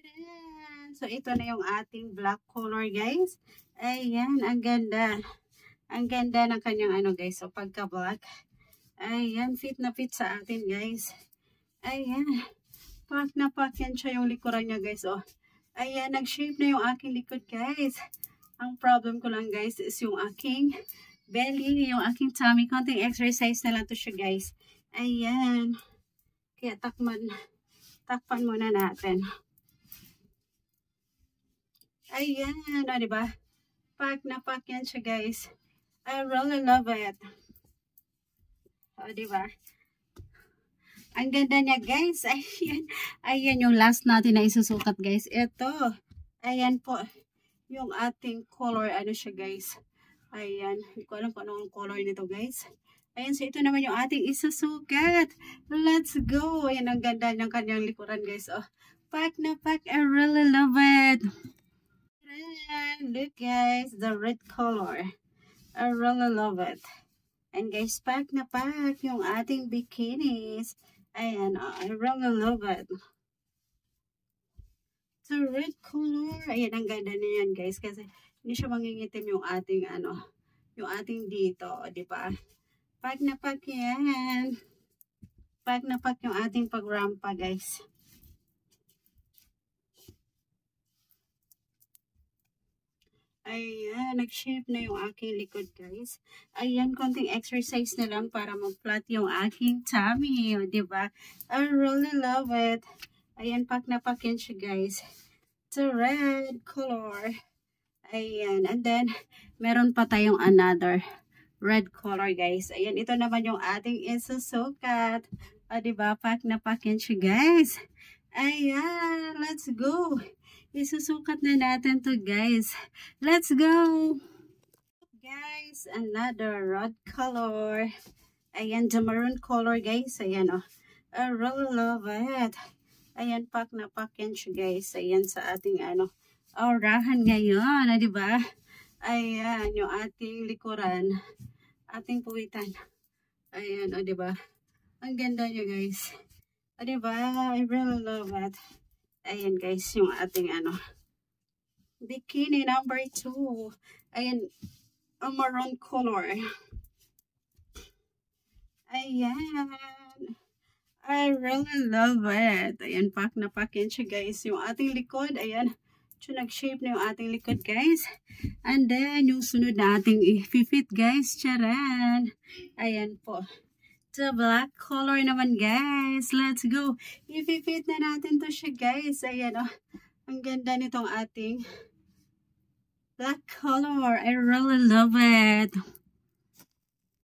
Ayan. So, ito na yung ating black color, guys. Ayan, ang ganda. Ang ganda ng kanyang ano, guys. So, pagka-black. Ayan, fit na fit sa atin, guys. Ayan. Pack na pack yan siya yung likuran niya, guys. Oh. Ayan, nag-shape na yung aking likod, guys. Ang problem ko lang, guys, is yung aking belly, yung aking tummy. Konting exercise na lang to siya, guys. Ayan. Kaya takpan muna natin. Ayan, o, diba? Pack na pack yan siya, guys. I really love it. O, diba? Ang ganda niya, guys. Ayan. Ayan yung last natin na isusukat, guys. Ito. Ayan po. Yung ating color, ano siya, guys. Ayan. Hindi ko alam kung anong color nito, guys. Ayan. So, ito naman yung ating isusukat. Let's go. Ayan, ang ganda ng kanyang likuran, guys. Oh, pack na pack. I really love it. Ayan. Look, guys. The red color. I really love it. And guys, pack na pack yung ating bikinis. Ayan, I really love it. The red color. Ayan, ang ganda na yan, guys. Kasi hindi siya mangingitim yung ating, yung ating dito. Diba? Pack na pack yan. Pack na pack yung ating pagrampa, guys. Ayan, nag-shape na yung aking likod, guys. Ayan, konting exercise na lang para mag-flat yung aking tummy. O, diba? I really love it. Ayan, pack na pack yan siya, guys. The red color. Ayan, and then, meron pa tayong another red color, guys. Ayan, ito naman yung ating isusukat. O, diba? Pack na pack yan siya, guys. Ayan, let's go. Isusukat na natin to, guys. Let's go! Guys, another red color. Ayan, the maroon color, guys. Ayan, oh. I really love it. Ayan, pack na pack yan siya, guys. Ayan, sa ating, aurahan ngayon. Diba? Ayan, yung ating likuran. Ating puwitan. Ayan, diba? Ang ganda niya, guys. Diba? I really love it. Ayan, guys, yung ating, bikini number 2. Ayan, a maroon color. Ayan. I really love it. Ayan, pack na pack yan siya, guys. Yung ating likod, ayan. So, nag-shape na yung ating likod, guys. And then, yung sunod na ating i-fit, guys. Charan. Ayan po. The black color naman, guys. Let's go. I-fit na natin to siya, guys. Ayan, oh. Ang ganda nitong ating black color. I really love it.